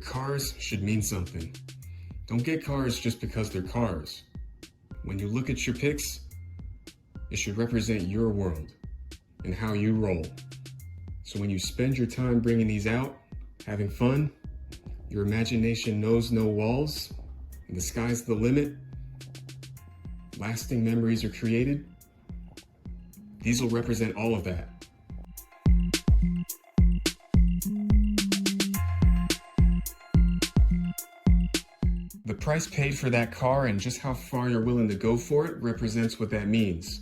cars should mean something. Don't get cars just because they're cars. When you look at your pics, it should represent your world and how you roll. So when you spend your time bringing these out, having fun, your imagination knows no walls, and the sky's the limit, lasting memories are created, these will represent all of that. The price paid for that car and just how far you're willing to go for it represents what that means.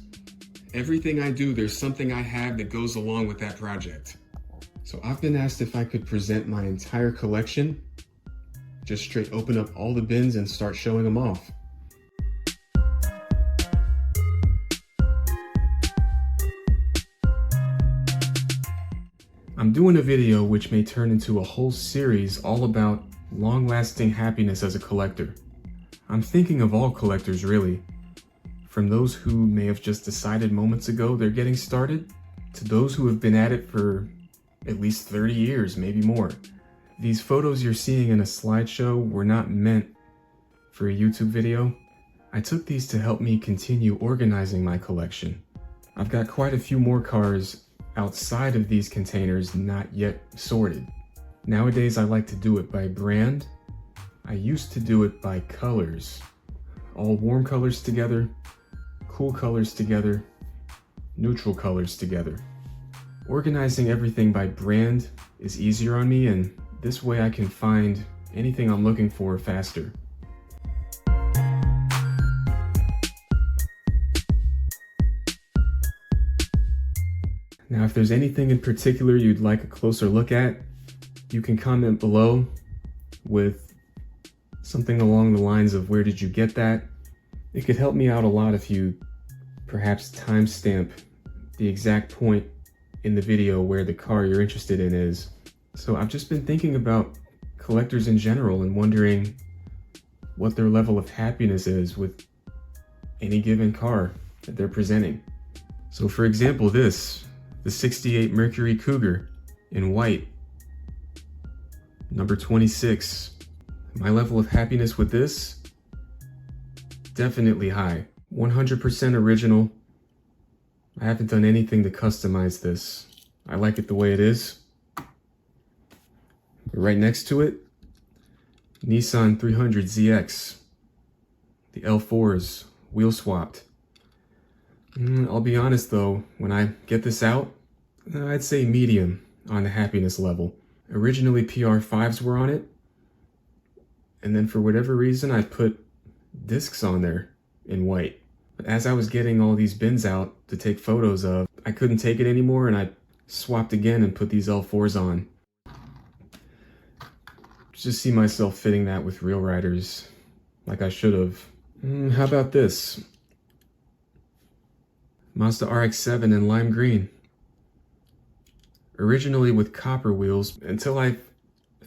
Everything I do, there's something I have that goes along with that project. So I've been asked if I could present my entire collection, just straight open up all the bins and start showing them off. I'm doing a video which may turn into a whole series all about long-lasting happiness as a collector. I'm thinking of all collectors really, from those who may have just decided moments ago they're getting started, to those who have been at it for at least 30 years, maybe more. These photos you're seeing in a slideshow were not meant for a YouTube video. I took these to help me continue organizing my collection. I've got quite a few more cars outside of these containers not yet sorted. Nowadays I like to do it by brand. I used to do it by colors. All warm colors together, cool colors together, neutral colors together. Organizing everything by brand is easier on me, and this way I can find anything I'm looking for faster. Now, if there's anything in particular you'd like a closer look at, you can comment below with something along the lines of where did you get that? It could help me out a lot if you perhaps timestamp the exact point in the video where the car you're interested in is. So I've just been thinking about collectors in general and wondering what their level of happiness is with any given car that they're presenting. So for example, the 68 Mercury Cougar in white, number 26. My level of happiness with this, definitely high. 100% original. I haven't done anything to customize this. I like it the way it is. Right next to it, Nissan 300ZX. The L4s, wheel swapped. I'll be honest though, when I get this out, I'd say medium on the happiness level. Originally PR5s were on it, and then for whatever reason I put discs on there in white. But as I was getting all these bins out to take photos of, I couldn't take it anymore and I swapped again and put these L4s on. Just see myself fitting that with Real Riders like I should have. How about this? Mazda RX-7 in lime green. Originally with copper wheels. Until I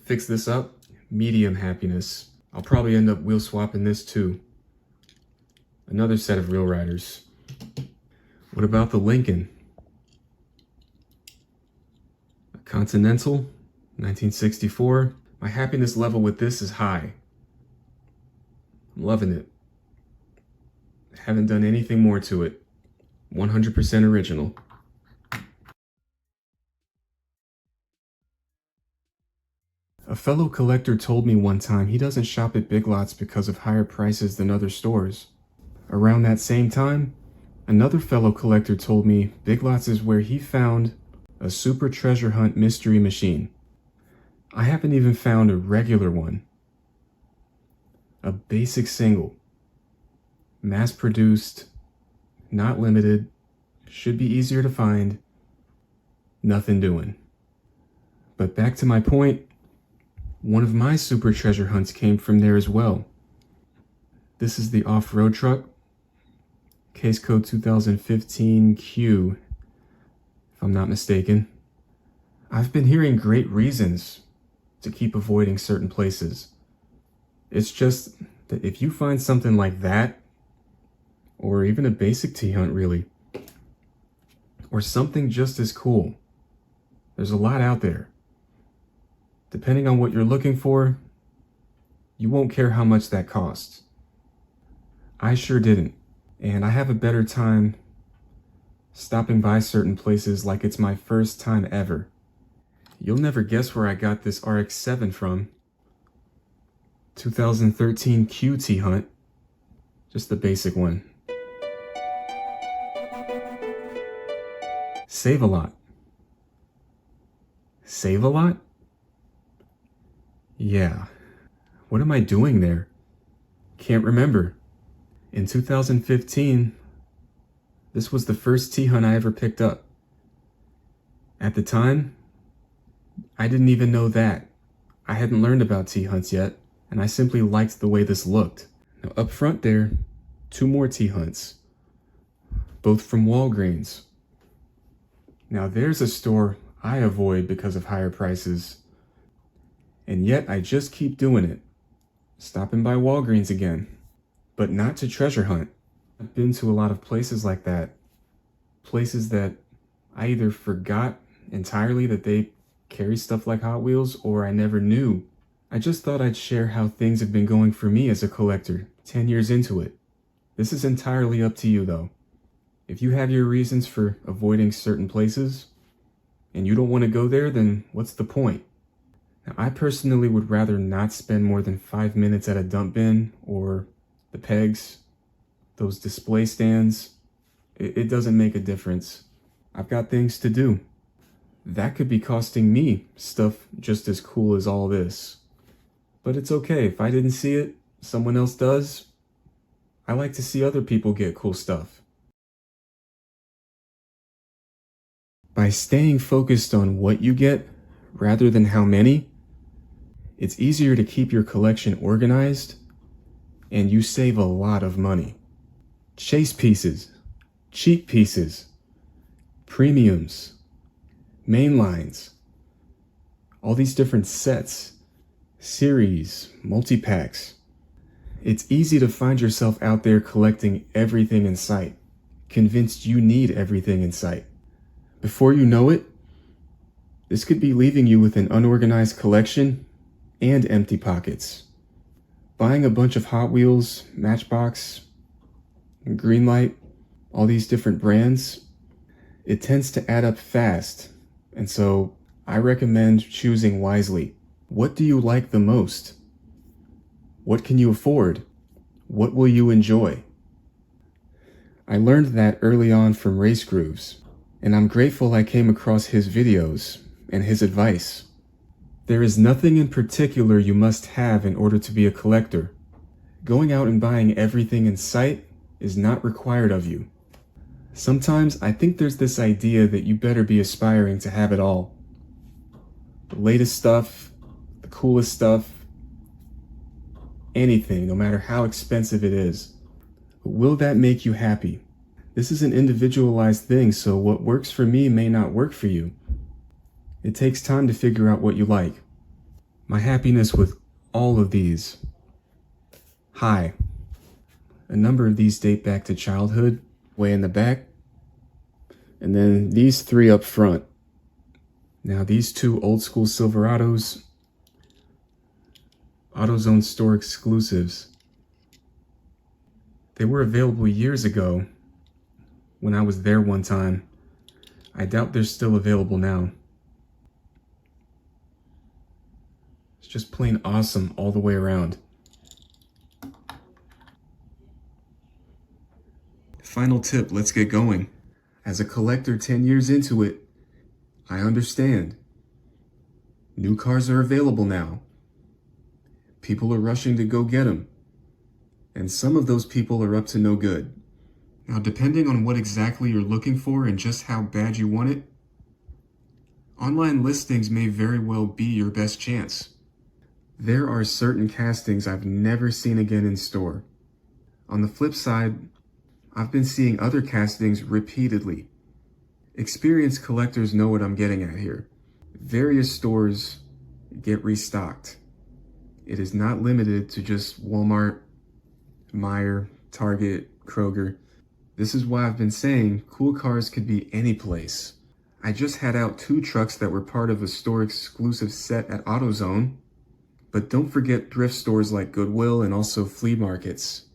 fix this up, medium happiness. I'll probably end up wheel swapping this too. Another set of Real Riders. What about the Lincoln? A Continental, 1964. My happiness level with this is high. I'm loving it. Haven't done anything more to it. 100% original. A fellow collector told me one time he doesn't shop at Big Lots because of higher prices than other stores. Around that same time, another fellow collector told me Big Lots is where he found a super treasure hunt mystery machine. I haven't even found a regular one. A basic single. Mass-produced, not limited, should be easier to find, nothing doing. But back to my point, one of my super treasure hunts came from there as well. This is the off-road truck, case code 2015Q, if I'm not mistaken. I've been hearing great reasons to keep avoiding certain places. It's just that if you find something like that, or even a basic T-hunt really, or something just as cool, there's a lot out there. Depending on what you're looking for, you won't care how much that costs. I sure didn't, and I have a better time stopping by certain places like it's my first time ever. You'll never guess where I got this RX-7 from. 2013 QT Hunt. Just the basic one. Save a lot. Save a lot? Yeah. What am I doing there? Can't remember. In 2015, this was the first T-Hunt I ever picked up. At the time, I didn't even know that. I hadn't learned about T-Hunts yet, and I simply liked the way this looked. Now up front there, 2 more T-Hunts, both from Walgreens. Now there's a store I avoid because of higher prices, and yet I just keep doing it, stopping by Walgreens again, but not to treasure hunt. I've been to a lot of places like that, places that I either forgot entirely that they carry stuff like Hot Wheels, or I never knew. I just thought I'd share how things have been going for me as a collector, 10 years into it. This is entirely up to you though. If you have your reasons for avoiding certain places, and you don't want to go there, then what's the point? Now, I personally would rather not spend more than 5 minutes at a dump bin, or the pegs, those display stands. It doesn't make a difference. I've got things to do. That could be costing me stuff just as cool as all this. But it's okay, if I didn't see it, someone else does. I like to see other people get cool stuff. By staying focused on what you get, rather than how many, it's easier to keep your collection organized, and you save a lot of money. Chase pieces, cheap pieces, premiums, mainlines, all these different sets, series, multi-packs. It's easy to find yourself out there collecting everything in sight, convinced you need everything in sight. Before you know it, this could be leaving you with an unorganized collection and empty pockets. Buying a bunch of Hot Wheels, Matchbox, GreenLight, all these different brands, it tends to add up fast, and so I recommend choosing wisely. What do you like the most? What can you afford? What will you enjoy? I learned that early on from Race Grooves, and I'm grateful I came across his videos and his advice. There is nothing in particular you must have in order to be a collector. Going out and buying everything in sight is not required of you. Sometimes I think there's this idea that you better be aspiring to have it all. The latest stuff, the coolest stuff, anything, no matter how expensive it is. But will that make you happy? This is an individualized thing, so what works for me may not work for you. It takes time to figure out what you like. My happiness with all of these. High. A number of these date back to childhood, way in the back. And then these 3 up front. Now these 2 old school Silverados, AutoZone store exclusives. They were available years ago when I was there one time. I doubt they're still available now. It's just plain awesome all the way around. Final tip, let's get going. As a collector 10 years into it, I understand. New cars are available now. People are rushing to go get them. And some of those people are up to no good. Now, depending on what exactly you're looking for and just how bad you want it, online listings may very well be your best chance. There are certain castings I've never seen again in store. On the flip side, I've been seeing other castings repeatedly. Experienced collectors know what I'm getting at here. Various stores get restocked. It is not limited to just Walmart, Meijer, Target, Kroger. This is why I've been saying cool cars could be any place. I just had out 2 trucks that were part of a store exclusive set at AutoZone. But don't forget thrift stores like Goodwill and also flea markets.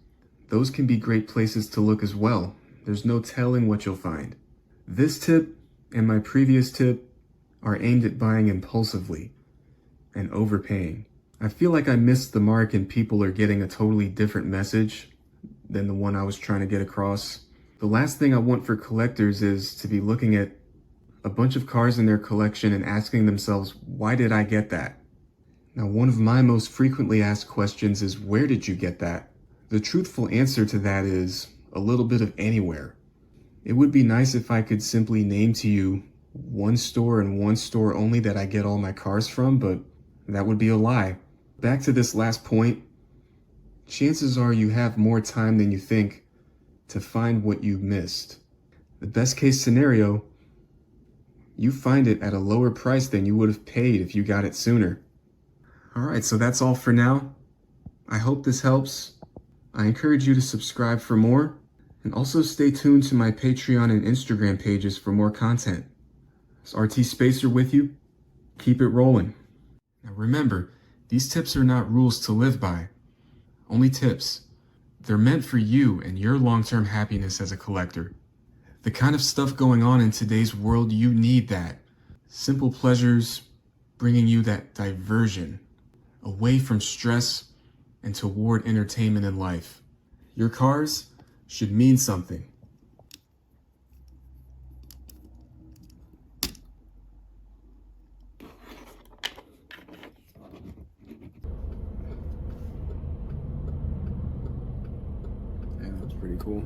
Those can be great places to look as well. There's no telling what you'll find. This tip and my previous tip are aimed at buying impulsively and overpaying. I feel like I missed the mark and people are getting a totally different message than the one I was trying to get across. The last thing I want for collectors is to be looking at a bunch of cars in their collection and asking themselves, why did I get that? Now, one of my most frequently asked questions is, where did you get that? The truthful answer to that is a little bit of anywhere. It would be nice if I could simply name to you one store and one store only that I get all my cars from, but that would be a lie. Back to this last point, chances are you have more time than you think to find what you missed. The best case scenario, you find it at a lower price than you would have paid if you got it sooner. Alright, so that's all for now. I hope this helps. I encourage you to subscribe for more, and also stay tuned to my Patreon and Instagram pages for more content. It's RT Spacer with you. Keep it rolling. Now remember, these tips are not rules to live by. Only tips. They're meant for you and your long-term happiness as a collector. The kind of stuff going on in today's world, you need that. Simple pleasures bringing you that diversion away from stress and toward entertainment in life. Your cars should mean something. Yeah, that's pretty cool.